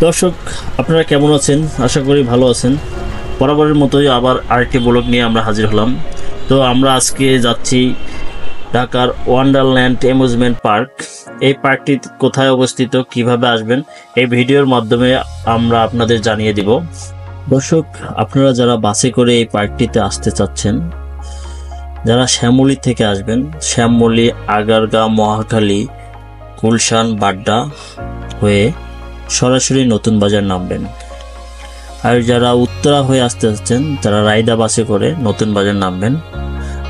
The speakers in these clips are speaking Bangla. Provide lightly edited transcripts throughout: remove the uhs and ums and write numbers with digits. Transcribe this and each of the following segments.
দর্শক আপনারা কেমন আছেন? আশা করি ভালো আছেন। বরাবরের মতোই আবার আরেকটি ব্লগ নিয়ে আমরা হাজির হলাম। তো আমরা আজকে যাচ্ছি ঢাকার ওয়ান্ডারল্যান্ড অ্যামিউজমেন্ট পার্ক। এই পার্কটি কোথায় অবস্থিত, কিভাবে আসবেন, এই ভিডিওর মাধ্যমে আমরা আপনাদের জানিয়ে দিব। দর্শক আপনারা যারা বাসে করে এই পার্কটিতে আসতে চাচ্ছেন, যারা শ্যামলী থেকে আসবেন, শ্যামলী, আগারগাঁও, মহাখালী, গুলশান, বাড্ডা হয়ে সরাসরি নতুন বাজার নামবেন। আর যারা উত্তরা হয়ে আসতে চাচ্ছেন তারা রায়দা বাসে করে নতুন বাজার নামবেন।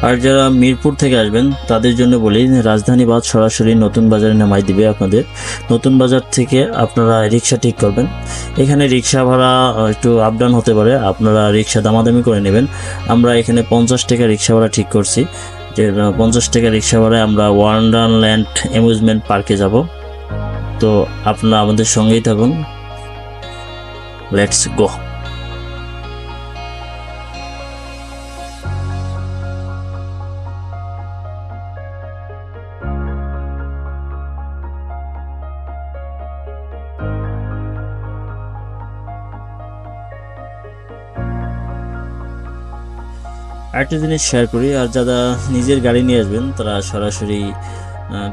আর যারা মিরপুর থেকে আসবেন তাদের জন্য বলি, রাজধানী বাস সরাসরি নতুন বাজারে নামাই দিবে আপনাদের। নতুন বাজার থেকে আপনারা রিক্সা ঠিক করবেন। এখানে রিক্সা ভাড়া একটু আপ ডাউন হতে পারে, আপনারা রিক্সা দামাদামি করে নেবেন। আমরা এখানে 50 টাকা রিক্সা ভাড়া ঠিক করছি, যে 50 টাকা রিক্সা ভাড়ায় আমরা ওয়ান্ডারল্যান্ড অ্যামিউজমেন্ট পার্কে যাব। তো আপনারা আমাদের সঙ্গেই থাকুন, লেটস গো। আরেকটা জিনিস শেয়ার করি, আর যারা নিজের গাড়ি নিয়ে আসবেন তারা সরাসরি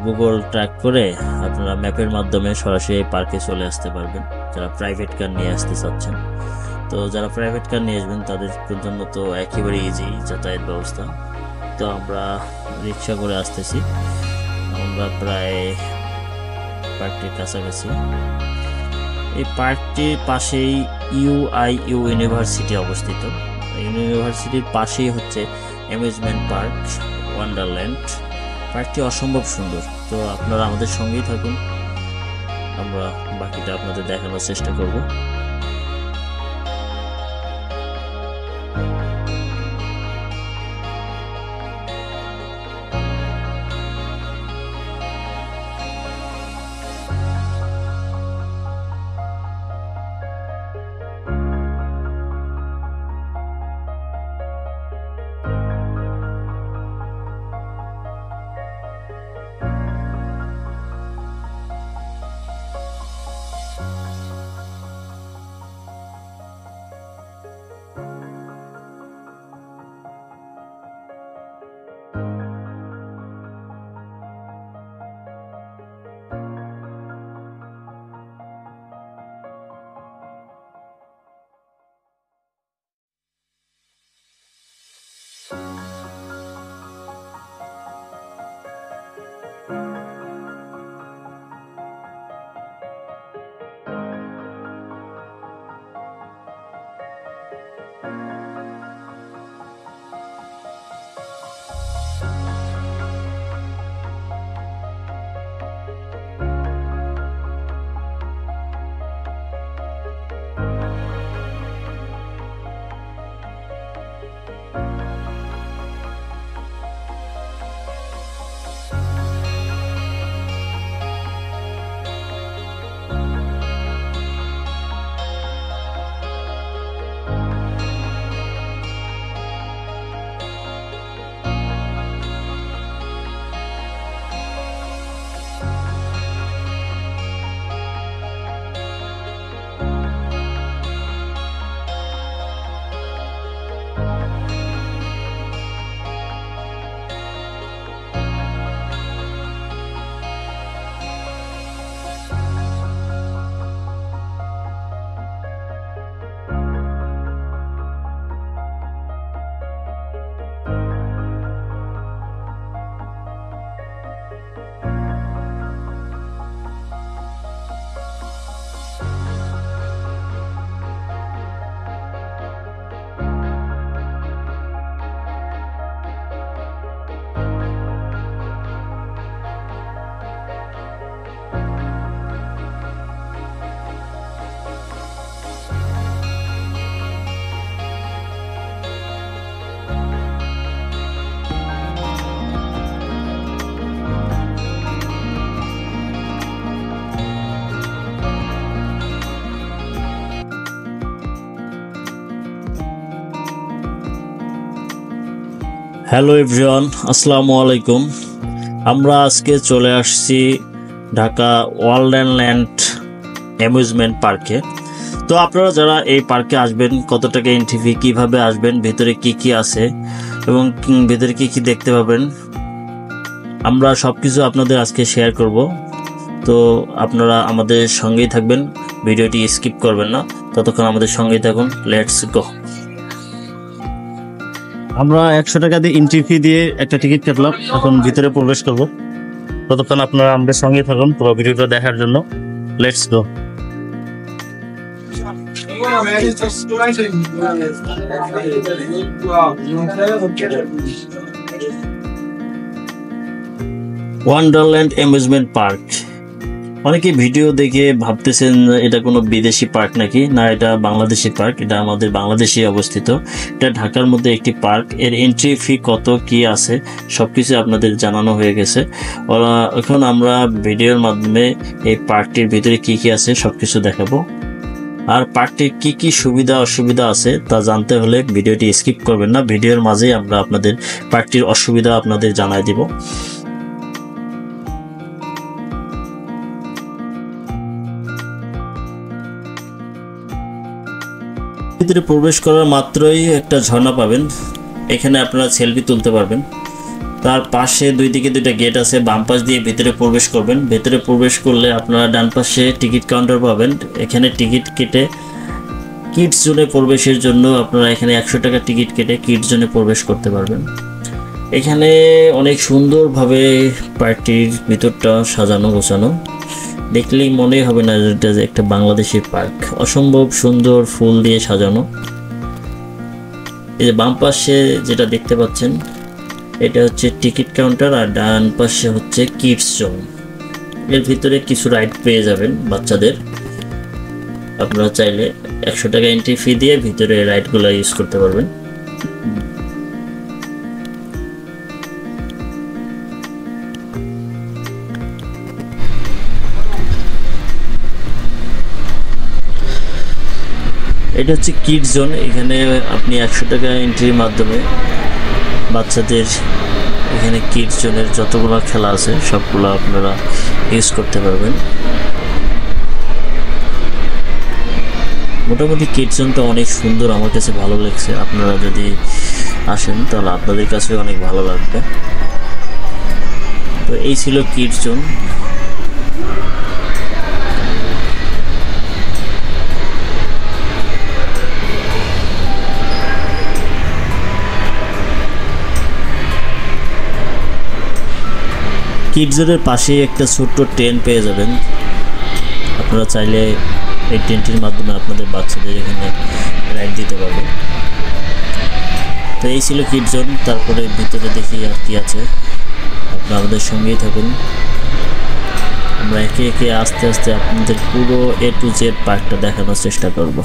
গুগল ট্র্যাক করে আপনারা ম্যাপের মাধ্যমে সরাসরি এই পার্কে চলে আসতে পারবেন, যারা প্রাইভেট কার নিয়ে আসতে চাচ্ছেন। তো যারা প্রাইভেট কার নিয়ে আসবেন তাদের জন্য তো একেবারে ইজি যাতায়াত ব্যবস্থা। তো আমরা রিক্সা করে আসতেছি, আমরা প্রায় পার্কটির কাছাকাছি। এই পার্কটির পাশেই ইউআইইউ ইউনিভার্সিটি অবস্থিত। ইউনিভার্সিটির পাশেই হচ্ছে অ্যামিউজমেন্ট পার্ক ওয়ান্ডারল্যান্ড। পার্কটি অসম্ভব সুন্দর। তো আপনারা আমাদের সঙ্গেই থাকুন, আমরা বাকিটা আপনাদের দেখানোর চেষ্টা করব। হ্যালো এভরিওয়ান, আসসালামু আলাইকুম। আমরা আজকে চলে আসছি ঢাকা ওয়ান্ডারল্যান্ড অ্যামিউজমেন্ট পার্কে। তো আপনারা যারা এই পার্কে আসবেন, কত টাকা এন্ট্রি ফি, কীভাবে আসবেন, ভেতরে কি কি আছে এবং ভেতরে কি কি দেখতে পাবেন, আমরা সব কিছু আপনাদের আজকে শেয়ার করব। তো আপনারা আমাদের সঙ্গেই থাকবেন, ভিডিওটি স্কিপ করবেন না, ততক্ষণ আমাদের সঙ্গেই থাকুন। Let's go. আমরা 100 টাকা দিয়ে এন্ট্রি ফি দিয়ে একটা টিকিট কাটলাম, এখন ভিতরে প্রবেশ করব। ততক্ষণ আপনারা আমাদের সঙ্গেই থাকুন পুরো ভিডিওটা দেখার জন্য। Let's go. Wonderland amusement park. অনেকে ভিডিও দেখে ভাবতেছেন এটা কোনো বিদেশি পার্ক নাকি। না, এটা বাংলাদেশি পার্ক। এটা আমাদের বাংলাদেশে অবস্থিত। এটা ঢাকার মধ্যে একটি পার্ক। এর এন্ট্রি ফি কত কি আছে সব কিছু আপনাদের জানানো হয়ে গেছে। এখন আমরা ভিডিওর মাধ্যমে এই পার্কটির ভিতরে কি কি আছে সব কিছু দেখাবো। আর পার্কটির কি কি সুবিধা অসুবিধা আছে তা জানতে হলে ভিডিওটি স্কিপ করবেন না। ভিডিওর মাঝেই আমরা আপনাদের পার্কটির অসুবিধা আপনাদের জানাই দিব। ভিতরে প্রবেশ করার মাত্রই একটা ঝর্ণা পাবেন। এখানে আপনারা সেলফি তুলতে পারবেন। তার পাশে দুই দিকে দুইটা গেট আছে। বাম পাশ দিয়ে ভিতরে প্রবেশ করবেন। ভিতরে প্রবেশ করলে আপনারা ডান পাশে টিকিট কাউন্টার পাবেন। এখানে টিকিট কেটে কিডস জোনে প্রবেশের জন্য আপনারা এখানে 100 টাকা টিকিট কেটে কিডস জোনে প্রবেশ করতে পারবেন। এখানে অনেক সুন্দরভাবে পার্কটির ভিতরটা সাজানো গোছানো, দেখলেই মনে হবে না এটা যে একটা বাংলাদেশি পার্ক। অসম্ভব সুন্দর ফুল দিয়ে সাজানো। এই যে বাম পাশে যেটা দেখতে পাচ্ছেন এটা হচ্ছে টিকিট কাউন্টার, আর ডান পাশে হচ্ছে কিডস জোন। এর ভিতরে কিছু রাইড পেয়ে যাবেন বাচ্চাদের। আপনারা চাইলে 100 টাকা এন্ট্রি ফি দিয়ে ভিতরে রাইডগুলো ইউজ করতে পারবেন। এটা হচ্ছে কিডস জোন। এখানে আপনি 100 টাকা এন্ট্রির মাধ্যমে বাচ্চাদের এখানে কিডস জোনের যতগুলো খেলা আছে সবগুলো আপনারা ইউজ করতে পারবেন। মোটামুটি কিডস জোনটা অনেক সুন্দর, আমার কাছে ভালো লাগছে। আপনারা যদি আসেন তাহলে আপনাদের কাছে অনেক ভালো লাগবে। তো এই ছিল কিডস জোন। কিডস জোনের পাশেই একটা ছোট্ট ট্রেন পেয়ে যাবেন। আপনারা চাইলে এই ট্রেনটির মাধ্যমে আপনাদের বাচ্চাদের এখানে রাইড দিতে পারবেন। তো এই ছিল কিডস জোন। তারপরে ভিতরে দেখি আর কি আছে, আপনারা আমাদের সঙ্গেই থাকুন। আমরা একে একে আস্তে আস্তে আপনাদের পুরো A to Z পার্কটা দেখানোর চেষ্টা করব।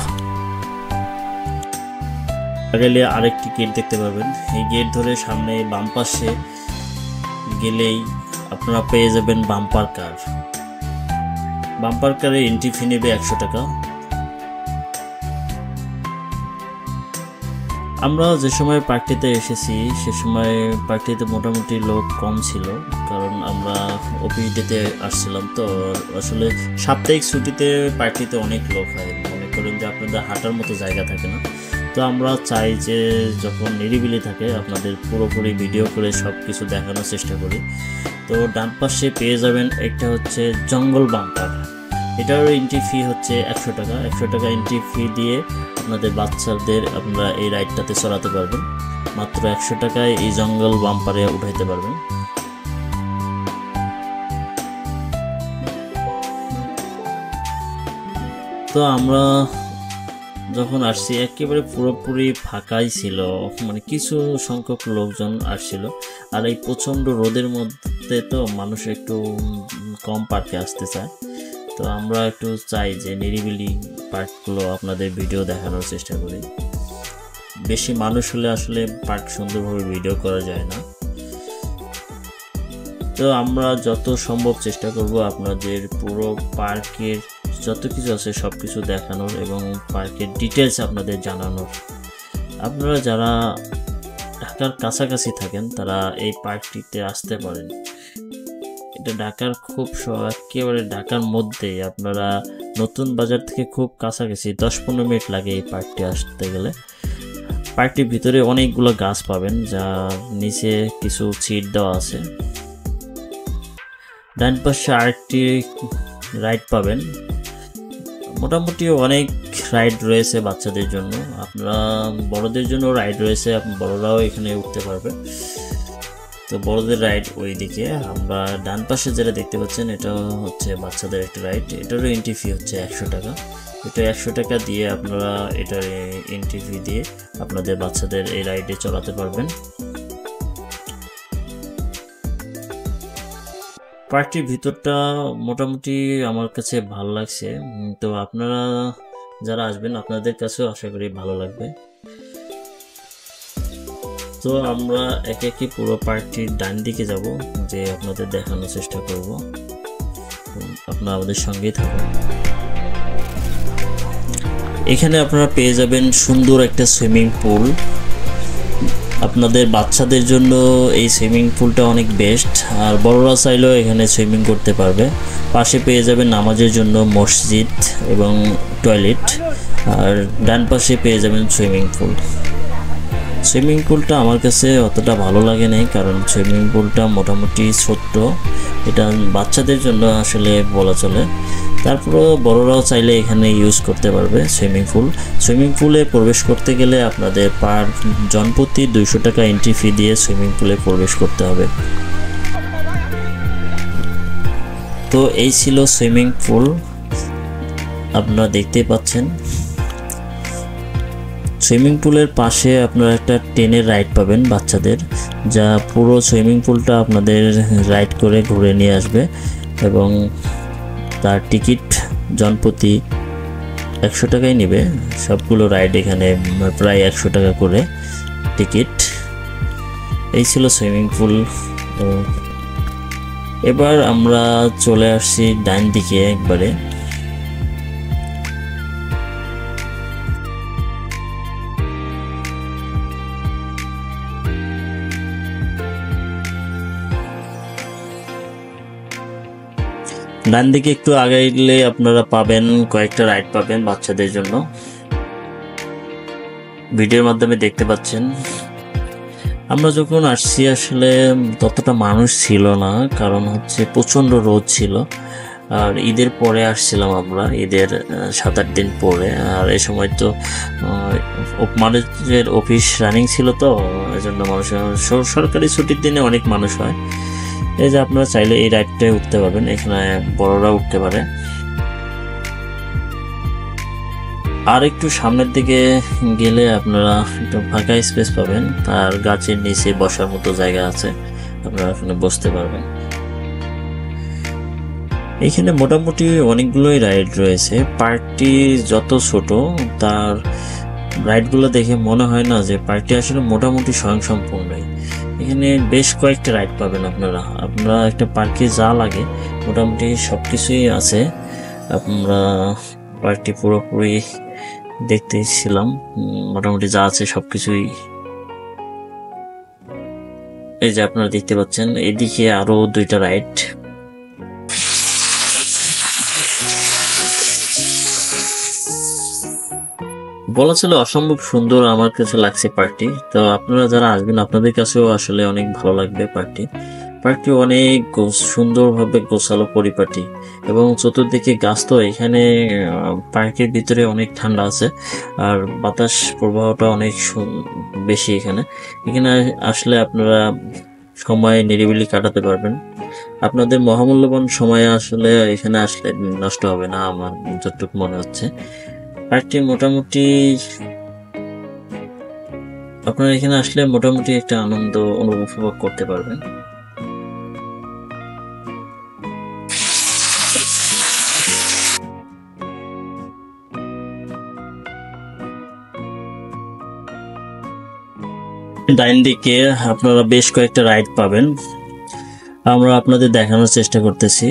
গেলে আরেকটি গেট দেখতে পাবেন। এই গেট ধরে সামনে বাম পাশে গেলেই আপনারা পেয়ে যাবেন বাম্পার কার। বাম্পার কারে এন্ট্রি ফি নেবে 100 টাকা। আমরা যে সময় পার্কটিতে এসেছি সে সময় পার্কটিতে মোটামুটি লোক কম ছিল, কারণ আমরা ওপিডিতে আসছিলাম। তো আসলে সাপ্তাহিক ছুটিতে পার্কটিতে অনেক লোক হয়, মনে করেন যে আপনাদের হাঁটার মতো জায়গা থাকে না। তো আমরা চাই যে যখন নিরিবিলি থাকে আপনাদের পুরোপুরি ভিডিও করে সব কিছু দেখানোর চেষ্টা করি। তো ডান পাশে পেয়ে যাবেন একটা হচ্ছে জঙ্গল বাম্পার। এটার এন্ট্রি ফি হচ্ছে 100 টাকা। 100 টাকা এন্ট্রি ফি দিয়ে আপনাদের বাচ্চাদের আপনারা এই রাইডটাতে চড়াতে পারবেন। মাত্র 100 টাকায় এই জঙ্গল বাম্পারে উঠাইতে পারবেন। তো আমরা যখন আসছি একেবারে পুরোপুরি ফাঁকাই ছিল, মানে কিছু সংখ্যক লোকজন আসছিল। আর এই প্রচণ্ড রোদের মধ্যে তো মানুষ একটু কম পার্কে আসতে চায়। তো আমরা একটু চাই যে নিরিবিলি পার্কগুলো আপনাদের ভিডিও দেখানোর চেষ্টা করি। বেশি মানুষ হলে আসলে পার্ক সুন্দরভাবে ভিডিও করা যায় না। তো আমরা যত সম্ভব চেষ্টা করব আপনাদের পুরো পার্কের যত কিছু আছে সব কিছু দেখানোর এবং পার্কের ডিটেলস আপনাদের জানানোর। আপনারা যারা ঢাকার কাছাকাছি থাকেন তারা এই পার্কটিতে আসতে পারেন। এটা ঢাকার খুব একেবারে ঢাকার মধ্যেই, আপনারা নতুন বাজার থেকে খুব কাছাকাছি, 10-15 মিনিট লাগে এই পার্কটি আসতে গেলে। পার্কটির ভিতরে অনেকগুলো গাছ পাবেন, যার নিচে কিছু সিট দেওয়া আছে। ডান পাশে আরেকটি রাইড পাবেন। মোটামুটি অনেক রাইড রয়েছে বাচ্চাদের জন্য, আপনারা বড়দের জন্য রাইড রয়েছে, বড়রাও এখানে উঠতে পারবে। তো বড়দের রাইড ওই দিকে। আমরা ডান পাশে যেটা দেখতে পাচ্ছেন এটা হচ্ছে বাচ্চাদের একটা রাইড। এটারও এন্ট্রি ফি হচ্ছে 100 টাকা। এটা 100 টাকা দিয়ে আপনারা এটার এন্ট্রি ফি দিয়ে আপনাদের বাচ্চাদের এই রাইডে চড়াতে পারবেন। পার্কটির ভিতরটা মোটামুটি আমার কাছে ভালো লাগছে। তো আপনারা যারা আসবেন আপনাদের কাছেও আশা করি ভালো লাগবে। তো আমরা একে একে পুরো পার্কটির ডান দিকে যাব, যে আপনাদের দেখানোর চেষ্টা করব। আপনারা আমাদের সঙ্গেই থাকুন। এখানে আপনারা পেয়ে যাবেন সুন্দর একটা সুইমিং পুল। আপনাদের বাচ্চাদের জন্য এই সুইমিং পুলটা অনেক বেস্ট, আর বড়রা চাইলেও এখানে সুইমিং করতে পারবে। পাশে পেয়ে যাবেন নামাজের জন্য মসজিদ এবং টয়লেট, আর ডান পাশে পেয়ে যাবেন সুইমিং পুল। সুইমিং পুলটা আমার কাছে অতটা ভালো লাগে নাই, কারণ সুইমিং পুলটা মোটামুটি ছোট্ট, এটা বাচ্চাদের জন্য আসলে বলা চলে। তারপরেও বড়রাও চাইলে এখানে ইউজ করতে পারবে সুইমিং পুলে প্রবেশ করতে গেলে আপনাদের পার জনপ্রতি 200 টাকা এন্ট্রি ফি দিয়ে সুইমিং পুলে প্রবেশ করতে হবে। তো এই ছিল সুইমিং পুল, আপনারা দেখতে পাচ্ছেন। সুইমিং পুলের পাশে আপনারা একটা ট্রেনের রাইড পাবেন বাচ্চাদের, যা পুরো সুইমিং পুলটা আপনাদের রাইড করে ঘুরে নিয়ে আসবে, এবং তার টিকিট জনপ্রতি 100 টাকাই নেবে। সবগুলো রাইড এখানে প্রায় 100 টাকা করে টিকিট। এই ছিল সুইমিং পুল। এবার আমরা চলে আসছি ডান দিকে একবারে। ডান দিকে একটু আগাইলে আপনারা পাবেন কয়েকটা রাইড পাবেন বাচ্চাদের জন্য, ভিডিওর মাধ্যমে দেখতে পাচ্ছেন। আমরা যখন আসছি আসলে ততটা মানুষ ছিল না, কারণ হচ্ছে প্রচণ্ড রোদ ছিল, আর ঈদের পরে আসছিলাম আমরা, ঈদের 7-8 দিন পরে। আর এই সময় তো মানুষের অফিস রানিং ছিল, তো এই জন্য মানুষের সরকারি ছুটির দিনে অনেক মানুষ হয়। এই যে আপনারা চাইলে এই রাইডটায় উঠতে পারবেন, এখানে বড়রা উঠতে পারে। আর একটু সামনের দিকে গেলে আপনারা একটু ফাঁকা স্পেস পাবেন, আর গাছের নিচে বসার মতো জায়গা আছে, আপনারা এখানে বসতে পারবেন। এখানে মোটামুটি অনেকগুলোই রাইড রয়েছে। পার্কটি যত ছোট, তার রাইডগুলো দেখে মনে হয় না যে পার্কটি আসলে মোটামুটি স্বয়ংসম্পূর্ণই। এখানে বেশ কয়েকটা রাইড পাবেন আপনারা একটা পার্কে যা লাগে মোটামুটি সব কিছুই আছে। আমরা পার্কটি পুরোপুরি দেখতেছিলাম, মোটামুটি যা আছে সব কিছুই। এই যে আপনারা দেখতে পাচ্ছেন, এদিকে আরো 2টা রাইড। বলা ছিল অসম্ভব সুন্দর আমার কাছে লাগছে পার্কটি। তো আপনারা যারা আসবেন আপনাদের কাছেও আসলে অনেক ভালো লাগবে পার্কটি অনেক সুন্দরভাবে গোছালো পরিপাটি, এবং চতুর্দিকে গাছ। তো এখানে পার্কের ভিতরে অনেক ঠান্ডা আছে, আর বাতাস প্রবাহটা অনেক বেশি। এখানে আসলে আপনারা সময় নিরিবিলি কাটাতে পারবেন। আপনাদের মহামূল্যবান সময় আসলে এখানে আসলে নষ্ট হবে না আমার যতটুকু মনে হচ্ছে। পার্কটি মোটামুটি আপনারা এখানে আসলে মোটামুটি একটা আনন্দ উপভোগ করতে পারবেন। ডাইন দিকে আপনারা বেশ কয়েকটা রাইড পাবেন, আমরা আপনাদের দেখানোর চেষ্টা করতেছি।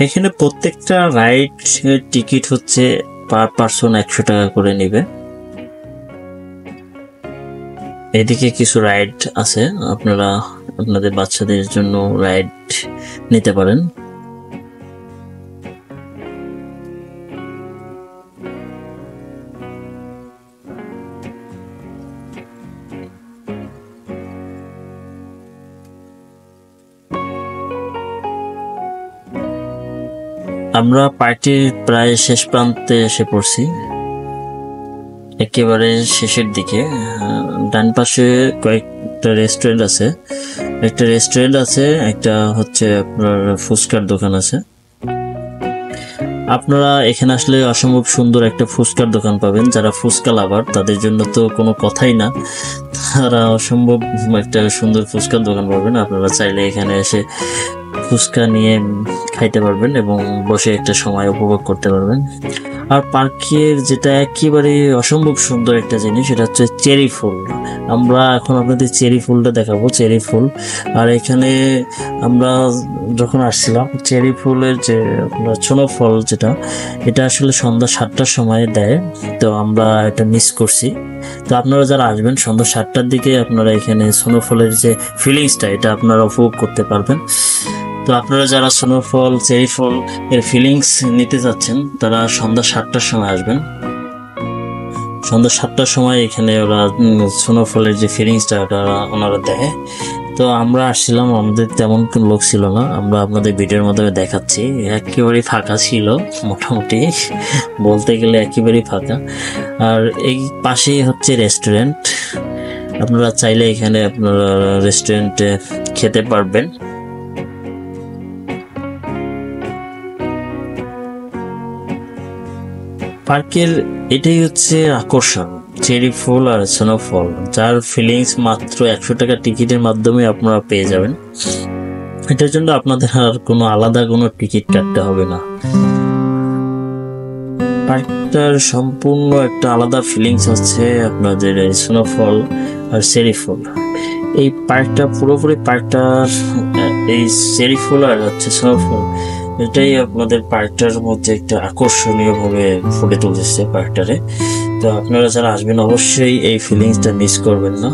এখানে প্রত্যেকটা রাইড টিকিট হচ্ছে পার পার্সন 100 টাকা করে নেবে। এদিকে কিছু রাইড আছে, আপনারা আপনাদের বাচ্চাদের জন্য রাইড নিতে পারেন। আমরা পার্টির প্রায় শেষ প্রান্তে এসে পড়ছি, একেবারে শেষের দিকে। ডান পাশে কয়েকটা রেস্টুরেন্ট আছে, একটা হচ্ছে আপনার ফুচকার দোকান আছে। আপনারা এখানে আসলে অসম্ভব সুন্দর একটা ফুচকার দোকান পাবেন। যারা ফুচকা লাভার তাদের জন্য তো কোনো কথাই না, তারা অসম্ভব একটা সুন্দর ফুচকার দোকান পাবেন। আপনারা চাইলে এখানে এসে ফুচকা নিয়ে খাইতে পারবেন এবং বসে একটা সময় উপভোগ করতে পারবেন। আর পার্কের যেটা একেবারে অসম্ভব সুন্দর একটা জিনিস, সেটা হচ্ছে চেরি ফুল। আমরা এখন আপনাদের চেরি ফুলটা দেখাবো, চেরি ফুল। আর এখানে আমরা যখন আসছিলাম, চেরি ফুলের যে আপনার স্নোফল যেটা, এটা আসলে সন্ধ্যা 7টার সময় দেয়, তো আমরা এটা মিস করছি। তো আপনারা যারা আসবেন সন্ধ্যা 7টার দিকে, আপনারা এখানে স্নোফলের যে ফিলিংসটা, এটা আপনারা উপভোগ করতে পারবেন। তো আপনারা যারা স্নোফল, চেরি ফল এর ফিলিংস নিতে চাচ্ছেন, তারা সন্ধ্যা 7টার সময় আসবেন। সন্ধ্যা 7টার সময় এখানে ওরা স্নোফলের যে ফিলিংসটা ওটা ওনারা দেয়। তো আমরা আসছিলাম, আমাদের তেমন কোনো লোক ছিল না, আমরা আপনাদের ভিডিওর মাধ্যমে দেখাচ্ছি। একেবারেই ফাঁকা ছিল, মোটামুটি বলতে গেলে একেবারেই ফাঁকা। আর এই পাশেই হচ্ছে রেস্টুরেন্ট, আপনারা চাইলে এখানে আপনারা রেস্টুরেন্টে খেতে পারবেন। পার্কের এটাই হচ্ছে আকর্ষণ, চেরি ফুল আর স্নোফল, যার ফিলিংস মাত্র 100 টাকা টিকিটের মাধ্যমে আপনারা পেয়ে যাবেন। এটার জন্য আপনাদের আর কোনো আলাদা কোনো টিকিট কাটতে হবে না। পার্কটার সম্পূর্ণ একটা আলাদা ফিলিংস হচ্ছে আপনাদের স্নোফল আর চেরি ফুল। এই পার্কটা পুরোপুরি পার্কটার এই চেরি ফুল আর হচ্ছে স্নোফল, এটাই আপনাদের পার্কটার মধ্যে একটা আকর্ষণীয় ভাবে ফুটে তুলতেছে পার্কটারে। তো আপনারা যারা আসবেন অবশ্যই এই ফিলিংসটা মিস করবেন না।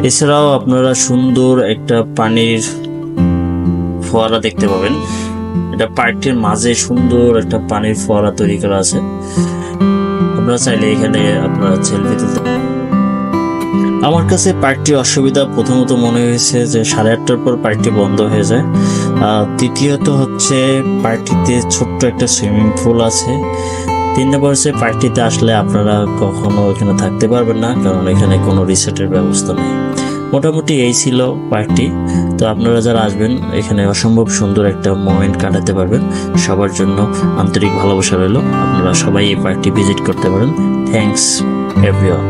এছাড়াও আপনারা সুন্দর একটা পানির ফোয়ারা দেখতে পাবেন। এটা পার্কটির মাঝে সুন্দর একটা পানির ফোয়ারা তৈরি করা আছে, আপনারা চাইলে এখানে আপনারা সেলফি তুলতে। আমার কাছে পার্কটির অসুবিধা প্রথমত মনে হয়েছে যে 8:30টার পর পার্কটি বন্ধ হয়ে যায়। দ্বিতীয়ত হচ্ছে পার্কটিতে ছোট্ট একটা সুইমিং পুল আছে। 3 নম্বর হচ্ছে পার্কটিতে আসলে আপনারা কখনো এখানে থাকতে পারবেন না, কারণ এখানে কোনো রিসোর্টের ব্যবস্থা নেই। মোটামুটি এই ছিল পার্কটি। তো আপনারা যারা আসবেন এখানে অসম্ভব সুন্দর একটা মোমেন্ট কাটাতে পারবেন। সবার জন্য আন্তরিক ভালোবাসা রইল, আপনারা সবাই এই পার্কটি ভিজিট করতে পারেন। Thanks everyone.